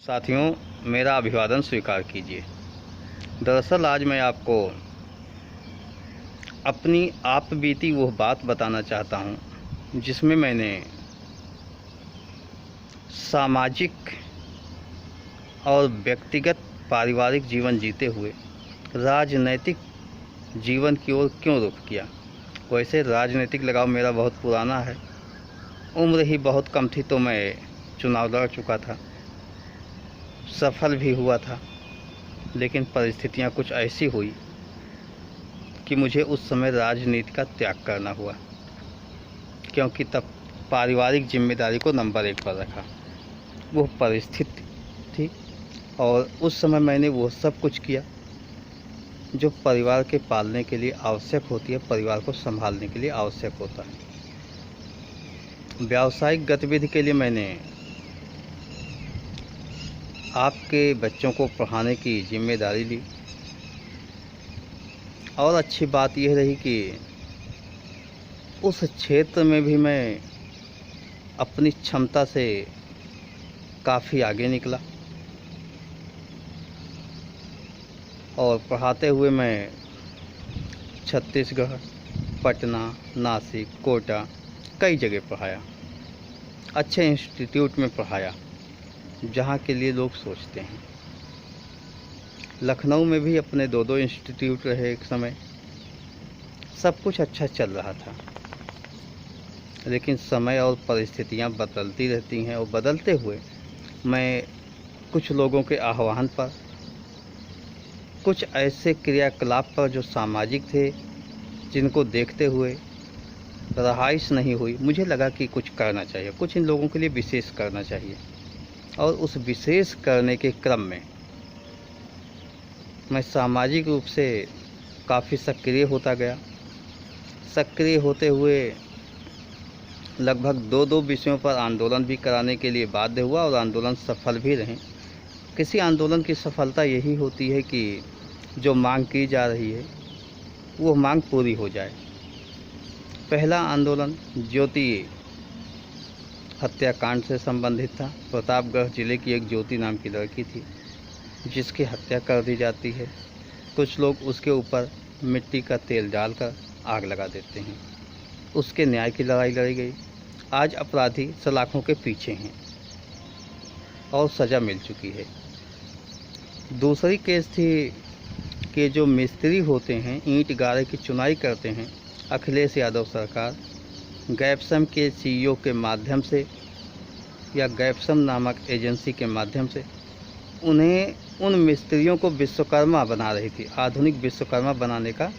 साथियों, मेरा अभिवादन स्वीकार कीजिए। दरअसल आज मैं आपको अपनी आप बीती वो बात बताना चाहता हूँ जिसमें मैंने सामाजिक और व्यक्तिगत पारिवारिक जीवन जीते हुए राजनैतिक जीवन की ओर क्यों रुख किया। वैसे राजनीतिक लगाव मेरा बहुत पुराना है। उम्र ही बहुत कम थी तो मैं चुनाव लड़ चुका था, सफल भी हुआ था। लेकिन परिस्थितियां कुछ ऐसी हुई कि मुझे उस समय राजनीति का त्याग करना हुआ, क्योंकि तब पारिवारिक जिम्मेदारी को नंबर 1 पर रखा। वो परिस्थिति थी और उस समय मैंने वो सब कुछ किया जो परिवार के पालने के लिए आवश्यक होती है, परिवार को संभालने के लिए आवश्यक होता है। व्यावसायिक गतिविधि के लिए मैंने आपके बच्चों को पढ़ाने की जिम्मेदारी ली, और अच्छी बात यह रही कि उस क्षेत्र में भी मैं अपनी क्षमता से काफ़ी आगे निकला और पढ़ाते हुए मैं छत्तीसगढ़, पटना, नासिक, कोटा कई जगह पढ़ाया। अच्छे इंस्टीट्यूट में पढ़ाया जहाँ के लिए लोग सोचते हैं। लखनऊ में भी अपने 2-2 इंस्टीट्यूट रहे एक समय। सब कुछ अच्छा चल रहा था, लेकिन समय और परिस्थितियाँ बदलती रहती हैं और बदलते हुए मैं कुछ लोगों के आह्वान पर, कुछ ऐसे क्रियाकलाप पर जो सामाजिक थे, जिनको देखते हुए रहाइश नहीं हुई, मुझे लगा कि कुछ करना चाहिए, कुछ इन लोगों के लिए विशेष करना चाहिए। और उस विशेष करने के क्रम में मैं सामाजिक रूप से काफ़ी सक्रिय होता गया। सक्रिय होते हुए लगभग 2-2 विषयों पर आंदोलन भी कराने के लिए बाध्य हुआ और आंदोलन सफल भी रहे। किसी आंदोलन की सफलता यही होती है कि जो मांग की जा रही है वो मांग पूरी हो जाए। पहला आंदोलन ज्योति हत्याकांड से संबंधित था। प्रतापगढ़ जिले की एक ज्योति नाम की लड़की थी जिसकी हत्या कर दी जाती है। कुछ लोग उसके ऊपर मिट्टी का तेल डालकर आग लगा देते हैं। उसके न्याय की लड़ाई लड़ी गई। आज अपराधी सलाखों के पीछे हैं और सज़ा मिल चुकी है। दूसरी केस थी कि जो मिस्त्री होते हैं, ईंट गारे की चुनाई करते हैं, अखिलेश यादव सरकार गैप्सम के सीईओ के माध्यम से या गैप्सम नामक एजेंसी के माध्यम से उन मिस्त्रियों को विश्वकर्मा बना रही थी। आधुनिक विश्वकर्मा बनाने का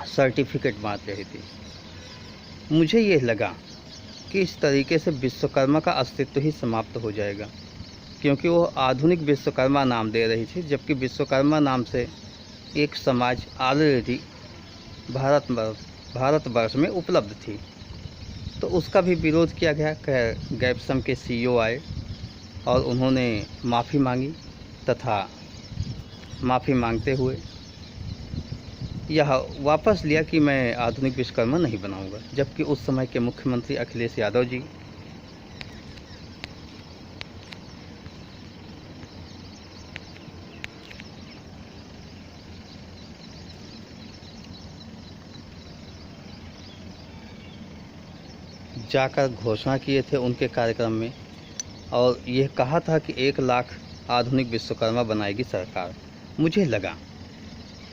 सर्टिफिकेट बांट रही थी। मुझे ये लगा कि इस तरीके से विश्वकर्मा का अस्तित्व ही समाप्त हो जाएगा, क्योंकि वो आधुनिक विश्वकर्मा नाम दे रही थी, जबकि विश्वकर्मा नाम से एक समाज ऑलरेडी भारतवर्ष में उपलब्ध थी। तो उसका भी विरोध किया गया। गैप्सम के सीईओ आए और उन्होंने माफ़ी मांगी तथा माफ़ी मांगते हुए यह वापस लिया कि मैं आधुनिक विश्वकर्मा नहीं बनाऊंगा, जबकि उस समय के मुख्यमंत्री अखिलेश यादव जी जाकर घोषणा किए थे उनके कार्यक्रम में, और यह कहा था कि 1 लाख आधुनिक विश्वकर्मा बनाएगी सरकार। मुझे लगा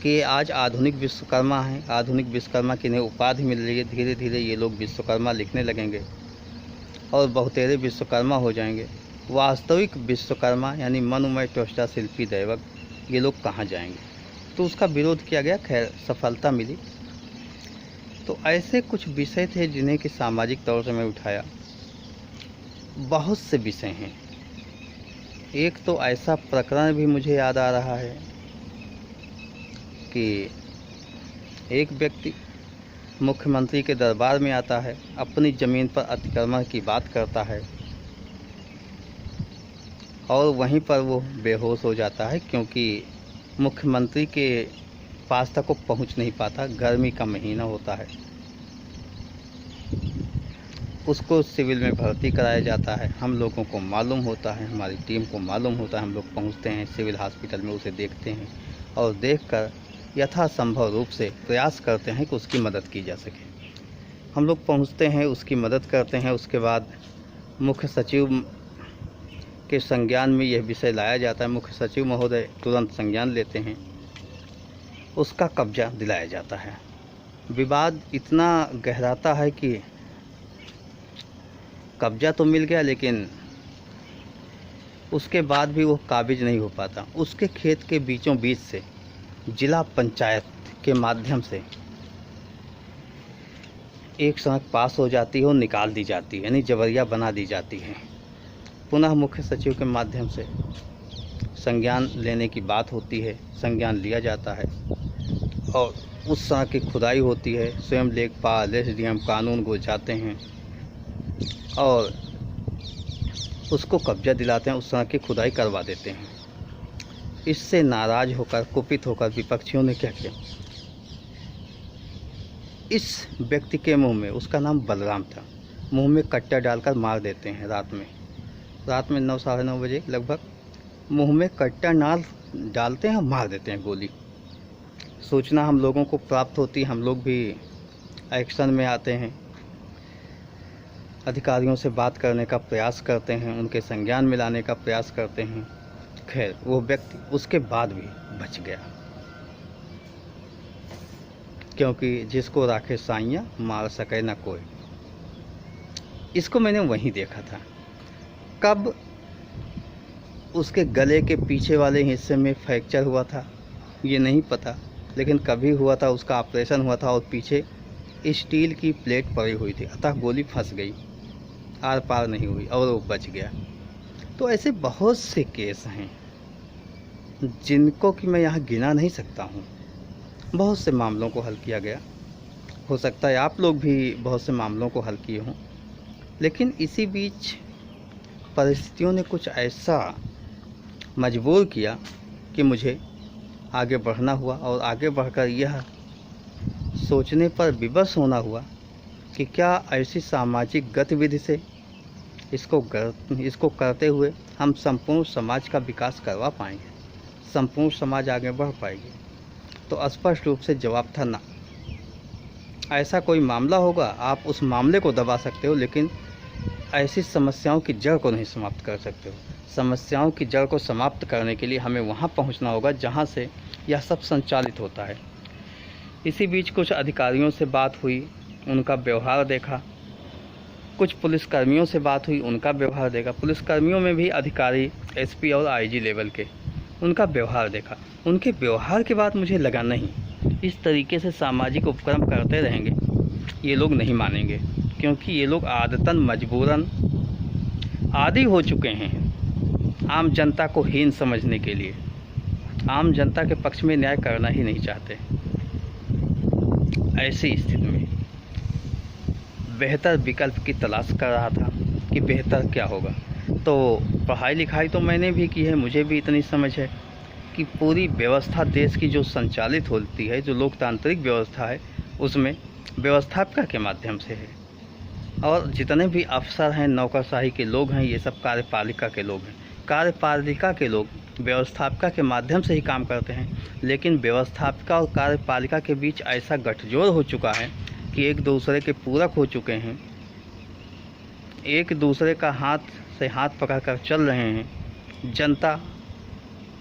कि आज आधुनिक विश्वकर्मा हैं, आधुनिक विश्वकर्मा की इन्हें उपाधि मिल रही है। धीरे धीरे ये लोग विश्वकर्मा लिखने लगेंगे और बहुतेरे विश्वकर्मा हो जाएंगे। वास्तविक विश्वकर्मा यानी मनोमय त्वष्टा शिल्पी दैवक, ये लोग कहाँ जाएंगे? तो उसका विरोध किया गया। खैर, सफलता मिली। तो ऐसे कुछ विषय थे जिन्हें कि सामाजिक तौर से मैं उठाया। बहुत से विषय हैं। एक तो ऐसा प्रकरण भी मुझे याद आ रहा है कि एक व्यक्ति मुख्यमंत्री के दरबार में आता है, अपनी ज़मीन पर अतिक्रमण की बात करता है और वहीं पर वो बेहोश हो जाता है, क्योंकि मुख्यमंत्री के पास तक वो पहुंच नहीं पाता। गर्मी का महीना होता है। उसको सिविल में भर्ती कराया जाता है। हम लोगों को मालूम होता है, हमारी टीम को मालूम होता है, हम लोग पहुंचते हैं सिविल हॉस्पिटल में, उसे देखते हैं और देखकर यथासंभव रूप से प्रयास करते हैं कि उसकी मदद की जा सके। हम लोग पहुंचते हैं, उसकी मदद करते हैं। उसके बाद मुख्य सचिव के संज्ञान में यह विषय लाया जाता है। मुख्य सचिव महोदय तुरंत संज्ञान लेते हैं, उसका कब्जा दिलाया जाता है। विवाद इतना गहराता है कि कब्जा तो मिल गया, लेकिन उसके बाद भी वो काबिज नहीं हो पाता। उसके खेत के बीचों बीच से जिला पंचायत के माध्यम से एक सड़क पास हो जाती है और निकाल दी जाती है, यानी जबरिया बना दी जाती है। पुनः मुख्य सचिव के माध्यम से संज्ञान लेने की बात होती है, संज्ञान लिया जाता है और उस सड़क की खुदाई होती है। स्वयं लेखपाल, एसडीएम, कानून को जाते हैं और उसको कब्जा दिलाते हैं, उस सड़क की खुदाई करवा देते हैं। इससे नाराज होकर, कुपित होकर विपक्षियों ने क्या किया, इस व्यक्ति के मुंह में, उसका नाम बलराम था, मुंह में कट्टा डालकर मार देते हैं। रात में 9 साढ़े 9 बजे लगभग मुंह में कट्टा डालते हैं और मार देते हैं गोली। सूचना हम लोगों को प्राप्त होती, हम लोग भी एक्शन में आते हैं, अधिकारियों से बात करने का प्रयास करते हैं, उनके संज्ञान में लाने का प्रयास करते हैं। खैर वो व्यक्ति उसके बाद भी बच गया, क्योंकि जिसको राखे साइयाँ मार सके न कोई। इसको मैंने वहीं देखा था। कब उसके गले के पीछे वाले हिस्से में फ्रैक्चर हुआ था ये नहीं पता, लेकिन कभी हुआ था, उसका ऑपरेशन हुआ था और पीछे स्टील की प्लेट पड़ी हुई थी, अतः गोली फंस गई, आर पार नहीं हुई और वो बच गया। तो ऐसे बहुत से केस हैं जिनको कि मैं यहाँ गिना नहीं सकता हूँ। बहुत से मामलों को हल किया गया, हो सकता है आप लोग भी बहुत से मामलों को हल किए हों, लेकिन इसी बीच परिस्थितियों ने कुछ ऐसा मजबूर किया कि मुझे आगे बढ़ना हुआ और आगे बढ़कर यह सोचने पर विवश होना हुआ कि क्या ऐसी सामाजिक गतिविधि से इसको करते हुए हम संपूर्ण समाज का विकास करवा पाएंगे, संपूर्ण समाज आगे बढ़ पाएगी। तो स्पष्ट रूप से जवाब था ना। ऐसा कोई मामला होगा, आप उस मामले को दबा सकते हो, लेकिन ऐसी समस्याओं की जड़ को नहीं समाप्त कर सकते हो। समस्याओं की जड़ को समाप्त करने के लिए हमें वहाँ पहुँचना होगा जहाँ से यह सब संचालित होता है। इसी बीच कुछ अधिकारियों से बात हुई, उनका व्यवहार देखा। कुछ पुलिसकर्मियों से बात हुई, उनका व्यवहार देखा। पुलिसकर्मियों में भी अधिकारी एसपी और आईजी लेवल के, उनका व्यवहार देखा। उनके व्यवहार के बाद मुझे लगा नहीं, इस तरीके से सामाजिक उपक्रम करते रहेंगे ये लोग नहीं मानेंगे, क्योंकि ये लोग आदतन मजबूरन आदी हो चुके हैं आम जनता को हीन समझने के लिए, आम जनता के पक्ष में न्याय करना ही नहीं चाहते। ऐसी स्थिति में बेहतर विकल्प की तलाश कर रहा था कि बेहतर क्या होगा। तो पढ़ाई लिखाई तो मैंने भी की है, मुझे भी इतनी समझ है कि पूरी व्यवस्था देश की जो संचालित होती है, जो लोकतांत्रिक व्यवस्था है, उसमें व्यवस्थापिका के माध्यम से है। और जितने भी अफसर हैं, नौकरशाही के लोग हैं, ये सब कार्यपालिका के लोग हैं। कार्यपालिका के लोग व्यवस्थापिका के माध्यम से ही काम करते हैं, लेकिन व्यवस्थापिका और कार्यपालिका के बीच ऐसा गठजोड़ हो चुका है कि एक दूसरे के पूरक हो चुके हैं, एक दूसरे का हाथ से हाथ पकड़कर चल रहे हैं। जनता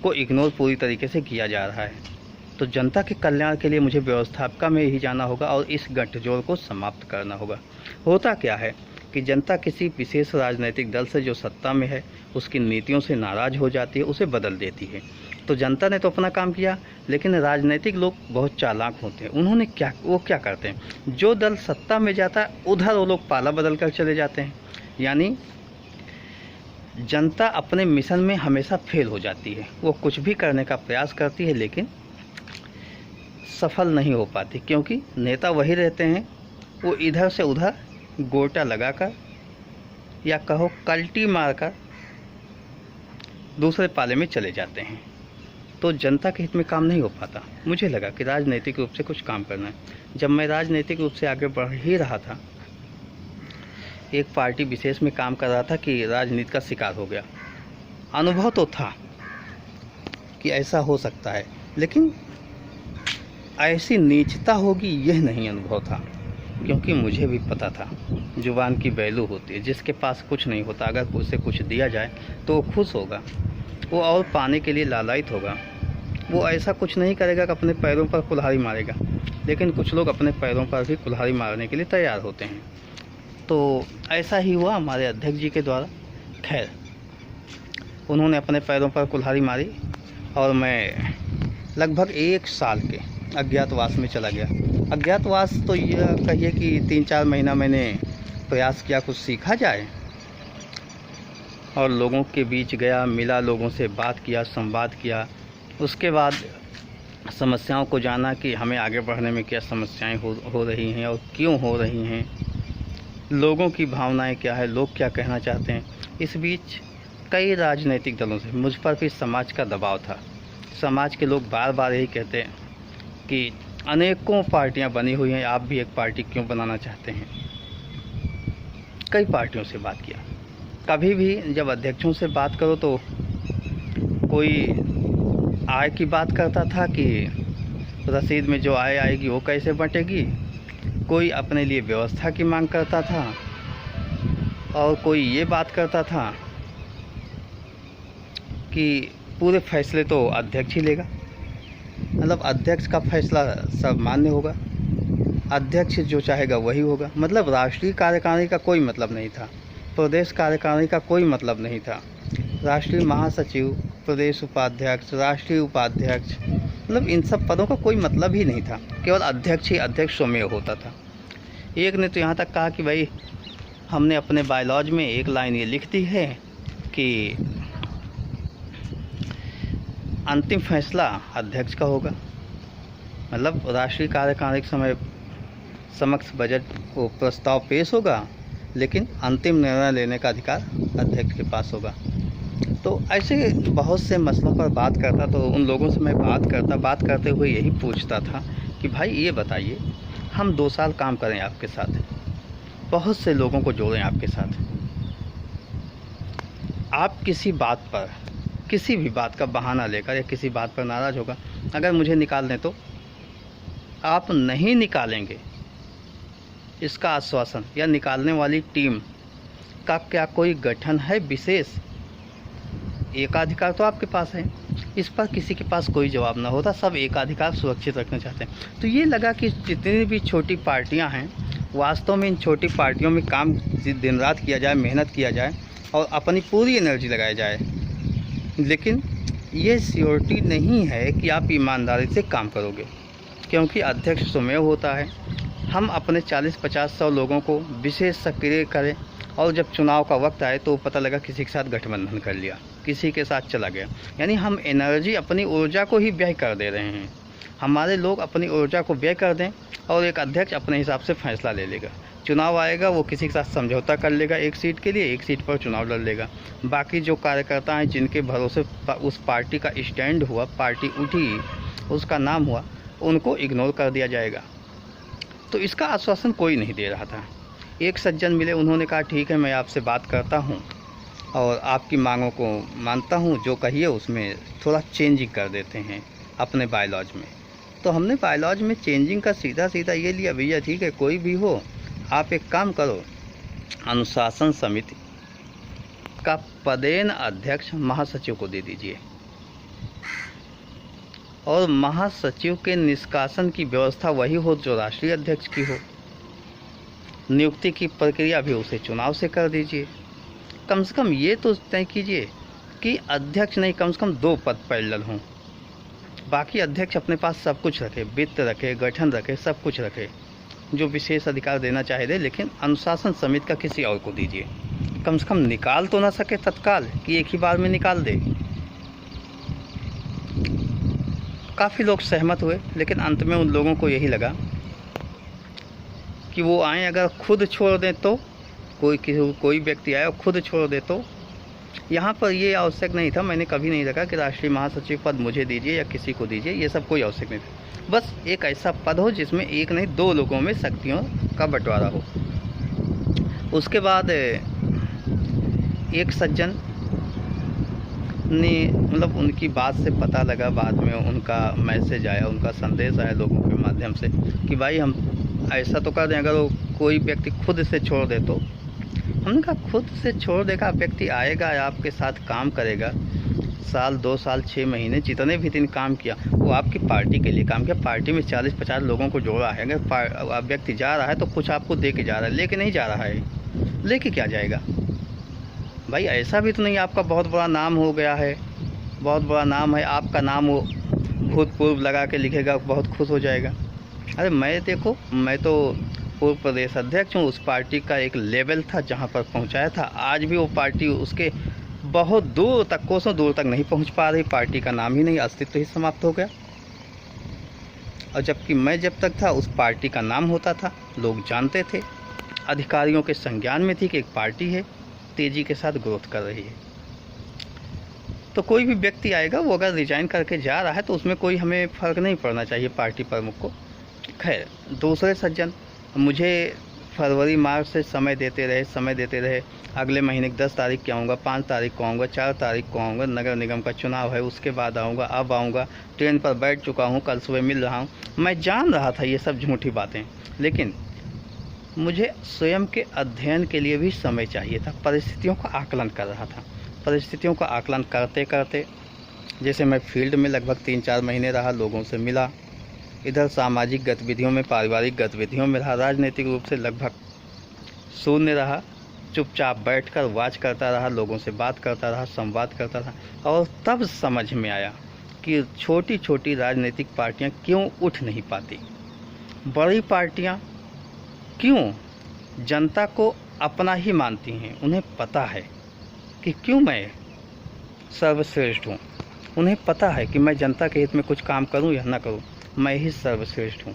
को इग्नोर पूरी तरीके से किया जा रहा है। तो जनता के कल्याण के लिए मुझे व्यवस्थापिका में ही जाना होगा और इस गठजोड़ को समाप्त करना होगा। होता क्या है कि जनता किसी विशेष राजनीतिक दल से जो सत्ता में है उसकी नीतियों से नाराज़ हो जाती है, उसे बदल देती है। तो जनता ने तो अपना काम किया, लेकिन राजनीतिक लोग बहुत चालाक होते हैं। उन्होंने वो क्या करते हैं, जो दल सत्ता में जाता है उधर वो लोग पाला बदल कर चले जाते हैं। यानी जनता अपने मिशन में हमेशा फेल हो जाती है। वो कुछ भी करने का प्रयास करती है लेकिन सफल नहीं हो पाती, क्योंकि नेता वही रहते हैं, वो इधर से उधर गोटा लगाकर या कहो कल्टी मारकर दूसरे पाले में चले जाते हैं। तो जनता के हित में काम नहीं हो पाता। मुझे लगा कि राजनीतिक रूप से कुछ काम करना है। जब मैं राजनीतिक रूप से आगे बढ़ ही रहा था, एक पार्टी विशेष में काम कर रहा था कि राजनीति का शिकार हो गया। अनुभव तो था कि ऐसा हो सकता है, लेकिन ऐसी नीचता होगी यह नहीं अनुभव था, क्योंकि मुझे भी पता था जुबान की वैल्यू होती है। जिसके पास कुछ नहीं होता, अगर उसे कुछ दिया जाए तो वो खुश होगा, वो और पाने के लिए लालायित होगा। वो ऐसा कुछ नहीं करेगा कि अपने पैरों पर कुल्हाड़ी मारेगा, लेकिन कुछ लोग अपने पैरों पर भी कुल्हाड़ी मारने के लिए तैयार होते हैं। तो ऐसा ही हुआ हमारे अध्यक्ष जी के द्वारा। खैर, उन्होंने अपने पैरों पर कुल्हाड़ी मारी और मैं लगभग 1 साल के अज्ञातवास में चला गया। अज्ञातवास तो यह कहिए कि 3-4 महीना मैंने प्रयास किया कुछ सीखा जाए, और लोगों के बीच गया, मिला, लोगों से बात किया, संवाद किया। उसके बाद समस्याओं को जाना कि हमें आगे बढ़ने में क्या समस्याएं हो रही हैं और क्यों हो रही हैं, लोगों की भावनाएं क्या है, लोग क्या कहना चाहते हैं। इस बीच कई राजनीतिक दलों से मुझ पर भी समाज का दबाव था। समाज के लोग बार बार यही कहते हैं कि अनेकों पार्टियां बनी हुई हैं, आप भी एक पार्टी क्यों बनाना चाहते हैं। कई पार्टियों से बात किया। कभी भी जब अध्यक्षों से बात करो तो कोई आय की बात करता था कि रसीद में जो आय आएगी वो कैसे बंटेगी, कोई अपने लिए व्यवस्था की मांग करता था, और कोई ये बात करता था कि पूरे फैसले तो अध्यक्ष ही लेगा, मतलब अध्यक्ष का फैसला सब मान्य होगा, अध्यक्ष जो चाहेगा वही होगा। मतलब राष्ट्रीय कार्यकारिणी का कोई मतलब नहीं था, प्रदेश कार्यकारिणी का कोई मतलब नहीं था, राष्ट्रीय महासचिव, प्रदेश उपाध्यक्ष, राष्ट्रीय उपाध्यक्ष, मतलब इन सब पदों का कोई मतलब ही नहीं था। केवल अध्यक्ष ही अध्यक्ष स्वमेव होता था। एक ने तो यहाँ तक कहा कि भाई हमने अपने बायलॉज में एक लाइन ये लिख दी है कि अंतिम फैसला अध्यक्ष का होगा। मतलब राष्ट्रीय कार्यकारिणी के समय समक्ष बजट को प्रस्ताव पेश होगा, लेकिन अंतिम निर्णय लेने का अधिकार अध्यक्ष के पास होगा। तो ऐसे बहुत से मसलों पर बात करता, तो उन लोगों से मैं बात करते हुए यही पूछता था कि भाई ये बताइए, हम 2 साल काम करें आपके साथ, बहुत से लोगों को जोड़ें आपके साथ, आप किसी बात पर, किसी भी बात का बहाना लेकर या किसी बात पर नाराज़ होगा, अगर मुझे निकाल दें तो आप नहीं निकालेंगे, इसका आश्वासन या निकालने वाली टीम का क्या कोई गठन है विशेष? एकाधिकार तो आपके पास है, इस पर किसी के पास कोई जवाब ना होता, सब एकाधिकार सुरक्षित रखना चाहते हैं। तो ये लगा कि जितनी भी छोटी पार्टियां हैं, वास्तव में इन छोटी पार्टियों में काम दिन रात किया जाए, मेहनत किया जाए और अपनी पूरी एनर्जी लगाई जाए, लेकिन ये श्योरिटी नहीं है कि आप ईमानदारी से काम करोगे, क्योंकि अध्यक्ष स्वमेव होता है। हम अपने 40-50-100 लोगों को विशेष सक्रिय करें, और जब चुनाव का वक्त आए तो पता लगा किसी के साथ गठबंधन कर लिया, किसी के साथ चला गया, यानी हम एनर्जी, अपनी ऊर्जा को ही व्यय कर दे रहे हैं। हमारे लोग अपनी ऊर्जा को व्यय कर दें और एक अध्यक्ष अपने हिसाब से फैसला ले लेगा। चुनाव आएगा, वो किसी के साथ समझौता कर लेगा, एक सीट के लिए, एक सीट पर चुनाव लड़ लेगा। बाकी जो कार्यकर्ता हैं जिनके भरोसे उस पार्टी का स्टैंड हुआ, पार्टी उठी, उसका नाम हुआ, उनको इग्नोर कर दिया जाएगा। तो इसका आश्वासन कोई नहीं दे रहा था। एक सज्जन मिले, उन्होंने कहा ठीक है, मैं आपसे बात करता हूँ और आपकी मांगों को मानता हूँ, जो कहिए उसमें थोड़ा चेंजिंग कर देते हैं अपने बायलॉज में। तो हमने बायलॉज में चेंजिंग का सीधा ये लिया, भैया ठीक है, कोई भी हो, आप एक काम करो, अनुशासन समिति का पदेन अध्यक्ष महासचिव को दे दीजिए, और महासचिव के निष्कासन की व्यवस्था वही हो जो राष्ट्रीय अध्यक्ष की हो। नियुक्ति की प्रक्रिया भी उसे चुनाव से कर दीजिए। कम से कम ये तो तय कीजिए कि अध्यक्ष नहीं, कम से कम 2 पद पैरेलल हों। बाकी अध्यक्ष अपने पास सब कुछ रखे, वित्त रखे, गठन रखे, सब कुछ रखे, जो विशेष अधिकार देना चाहे दे, लेकिन अनुशासन समिति का किसी और को दीजिए। कम से कम निकाल तो ना सके तत्काल कि एक ही बार में निकाल दे। काफ़ी लोग सहमत हुए, लेकिन अंत में उन लोगों को यही लगा कि वो आए, अगर खुद छोड़ दें तो, कोई व्यक्ति आए और खुद छोड़ दे तो। यहाँ पर ये आवश्यक नहीं था, मैंने कभी नहीं रखा कि राष्ट्रीय महासचिव पद मुझे दीजिए या किसी को दीजिए, ये सब कोई आवश्यक नहीं था। बस एक ऐसा पद हो जिसमें एक नहीं 2 लोगों में शक्तियों का बंटवारा हो। उसके बाद एक सज्जन ने मतलब उनकी बात से पता लगा, बाद में उनका मैसेज आया, उनका संदेश आया लोगों के माध्यम से कि भाई हम ऐसा तो कर दें, अगर वो कोई व्यक्ति खुद से छोड़ दे तो। हमने कहा खुद से छोड़ देगा व्यक्ति, आएगा आपके साथ काम करेगा, साल 2 साल 6 महीने जितने भी दिन काम किया वो आपकी पार्टी के लिए काम किया, पार्टी में 40-50 लोगों को जोड़ा है। अगर व्यक्ति जा रहा है तो कुछ आपको दे के जा रहा है, लेके नहीं जा रहा है, लेके क्या जाएगा भाई? ऐसा भी तो नहीं आपका बहुत बड़ा नाम हो गया है, बहुत बड़ा नाम है, आपका नाम वो भूतपूर्व लगा के लिखेगा, बहुत खुश हो जाएगा। अरे देखो मैं तो पूर्व प्रदेश अध्यक्ष हूँ, उस पार्टी का एक लेवल था जहाँ पर पहुँचाया था, आज भी वो पार्टी उसके बहुत दूर तक, कोसों दूर तक नहीं पहुँच पा रही, पार्टी का नाम ही नहीं, अस्तित्व ही समाप्त हो गया। और जबकि मैं जब तक था उस पार्टी का नाम होता था, लोग जानते थे, अधिकारियों के संज्ञान में थी कि एक पार्टी है, तेज़ी के साथ ग्रोथ कर रही है। तो कोई भी व्यक्ति आएगा, वो अगर रिजाइन करके जा रहा है तो उसमें कोई हमें फ़र्क नहीं पड़ना चाहिए पार्टी प्रमुख को। खैर, दूसरे सज्जन मुझे फरवरी मार्च से समय देते रहे, अगले महीने की 10 तारीख को आऊँगा, 5 तारीख को आऊँगा, 4 तारीख को आऊँगा, नगर निगम का चुनाव है उसके बाद आऊँगा, अब आऊँगा, ट्रेन पर बैठ चुका हूँ, कल सुबह मिल रहा हूँ। मैं जान रहा था ये सब झूठी बातें, लेकिन मुझे स्वयं के अध्ययन के लिए भी समय चाहिए था, परिस्थितियों का आकलन कर रहा था। परिस्थितियों का आकलन करते करते जैसे मैं फील्ड में लगभग 3-4 महीने रहा, लोगों से मिला, इधर सामाजिक गतिविधियों में, पारिवारिक गतिविधियों में रहा, राजनीतिक रूप से लगभग शून्य रहा, चुपचाप बैठकर वाच करता रहा, लोगों से बात करता रहा, संवाद करता रहा। और तब समझ में आया कि छोटी छोटी राजनीतिक पार्टियां क्यों उठ नहीं पाती, बड़ी पार्टियां क्यों जनता को अपना ही मानती हैं। उन्हें पता है कि क्यों मैं सर्वश्रेष्ठ हूँ, उन्हें पता है कि मैं जनता के हित में कुछ काम करूँ या ना करूँ, मैं ही सर्वश्रेष्ठ हूँ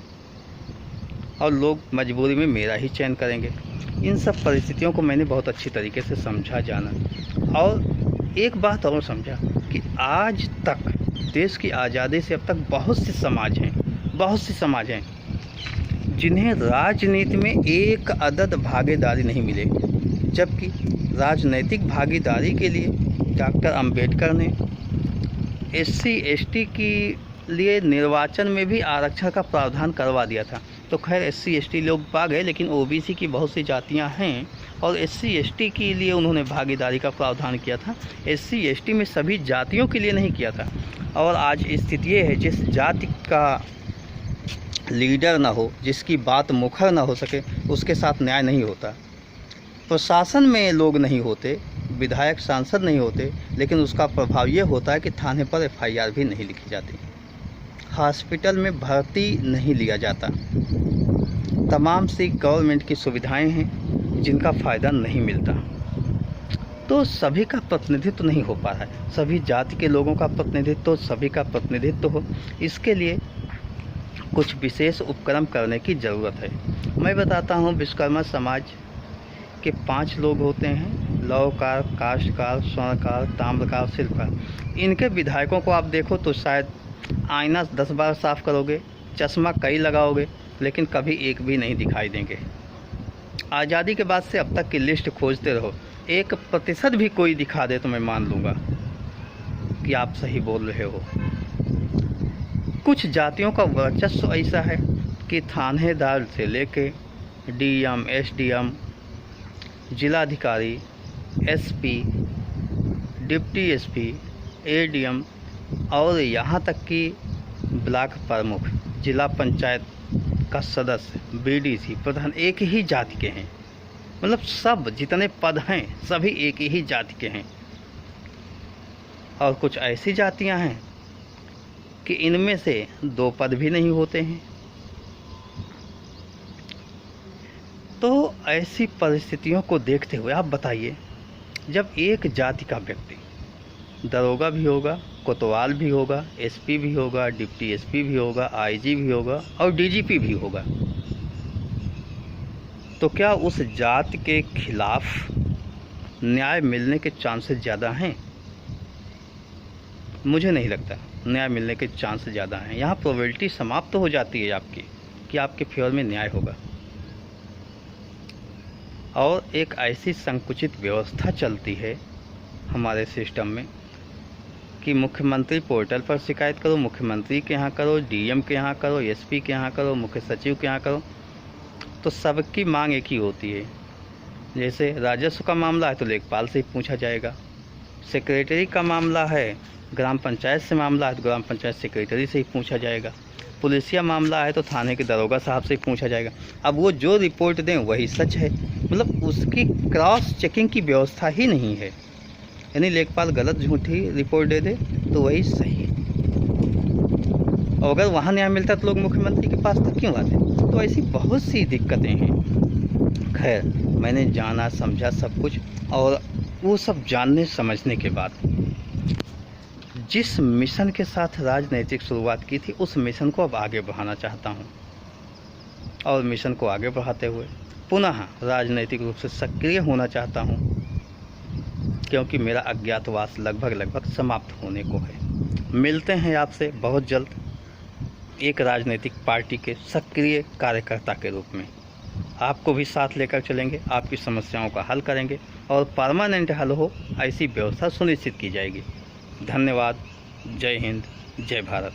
और लोग मजबूरी में मेरा ही चयन करेंगे। इन सब परिस्थितियों को मैंने बहुत अच्छी तरीके से समझा, जाना। और एक बात और समझा कि आज तक देश की आज़ादी से अब तक बहुत से समाज हैं जिन्हें राजनीति में एक अदद भागीदारी नहीं मिले, जबकि राजनीतिक भागीदारी के लिए डॉक्टर अंबेडकर ने SC ST के लिए निर्वाचन में भी आरक्षण का प्रावधान करवा दिया था। तो खैर SC ST लोग पा गए, लेकिन OBC की बहुत सी जातियां हैं और SC ST के लिए उन्होंने भागीदारी का प्रावधान किया था, SC ST में सभी जातियों के लिए नहीं किया था। और आज स्थिति ये है, जिस जाति का लीडर ना हो, जिसकी बात मुखर ना हो सके, उसके साथ न्याय नहीं होता। प्रशासन में लोग नहीं होते, विधायक सांसद नहीं होते, लेकिन उसका प्रभाव ये होता है कि थाने पर FIR भी नहीं लिखी जाती, हॉस्पिटल में भर्ती नहीं लिया जाता, तमाम सी गवर्नमेंट की सुविधाएं हैं जिनका फ़ायदा नहीं मिलता। तो सभी का प्रतिनिधित्व नहीं हो पा रहा है, सभी जाति के लोगों का प्रतिनिधित्व, सभी का प्रतिनिधित्व हो, इसके लिए कुछ विशेष उपक्रम करने की ज़रूरत है। मैं बताता हूँ, विश्वकर्मा समाज के 5 लोग होते हैं, लौहकार, काष्ठकार, स्वर्णकार, ताम्रकार, शिल्पकार। इनके विधायकों को आप देखो तो शायद आईना 10 बार साफ़ करोगे, चश्मा कई लगाओगे, लेकिन कभी एक भी नहीं दिखाई देंगे। आज़ादी के बाद से अब तक की लिस्ट खोजते रहो, 1% भी कोई दिखा दे तो मैं मान लूँगा कि आप सही बोल रहे हो। कुछ जातियों का वर्चस्व ऐसा है कि थानेदार से लेके DM, SDM, जिलाधिकारी, SP, डिप्टी SP, ADM और यहाँ तक कि ब्लॉक प्रमुख, जिला पंचायत का सदस्य, BDC, प्रधान एक ही जाति के हैं। मतलब सब जितने पद हैं सभी एक ही जाति के हैं। और कुछ ऐसी जातियां हैं कि इनमें से 2 पद भी नहीं होते हैं। तो ऐसी परिस्थितियों को देखते हुए आप बताइए, जब एक जाति का व्यक्ति दरोगा भी होगा, कोतवाल भी होगा, SP भी होगा, डिप्टी SP भी होगा, IG भी होगा और DGP भी होगा, तो क्या उस जाति के खिलाफ न्याय मिलने के चांसेस ज़्यादा हैं? मुझे नहीं लगता न्याय मिलने के चांस ज़्यादा हैं। यहाँ प्रोबेबिलिटी समाप्त हो जाती है आपकी कि आपके फेवर में न्याय होगा। और एक ऐसी संकुचित व्यवस्था चलती है हमारे सिस्टम में कि मुख्यमंत्री पोर्टल पर शिकायत करो, मुख्यमंत्री के यहाँ करो, डीएम के यहाँ करो, एसपी के यहाँ करो, मुख्य सचिव के यहाँ करो, तो सबकी मांग एक ही होती है। जैसे राजस्व का मामला है तो लेखपाल से ही पूछा जाएगा, सेक्रेटरी का मामला है, ग्राम पंचायत से मामला है तो ग्राम पंचायत सेक्रेटरी से ही पूछा जाएगा, पुलिसिया मामला है तो थाने के दरोगा साहब से ही पूछा जाएगा। अब वो जो रिपोर्ट दें वही सच है, मतलब उसकी क्रॉस चेकिंग की व्यवस्था ही नहीं है। यानी लेखपाल गलत झूठी रिपोर्ट दे दे तो वही सही है, और अगर वहाँ न्याय मिलता तो लोग मुख्यमंत्री के पास तक क्यों आते। तो ऐसी बहुत सी दिक्कतें हैं। खैर, मैंने जाना समझा सब कुछ, और वो सब जानने समझने के बाद जिस मिशन के साथ राजनीतिक शुरुआत की थी उस मिशन को अब आगे बढ़ाना चाहता हूँ, और मिशन को आगे बढ़ाते हुए पुनः राजनीतिक रूप से सक्रिय होना चाहता हूँ, क्योंकि मेरा अज्ञातवास लगभग समाप्त होने को है। मिलते हैं आपसे बहुत जल्द एक राजनीतिक पार्टी के सक्रिय कार्यकर्ता के रूप में। आपको भी साथ लेकर चलेंगे, आपकी समस्याओं का हल करेंगे और परमानेंट हल हो ऐसी व्यवस्था सुनिश्चित की जाएगी। धन्यवाद। जय हिंद, जय भारत।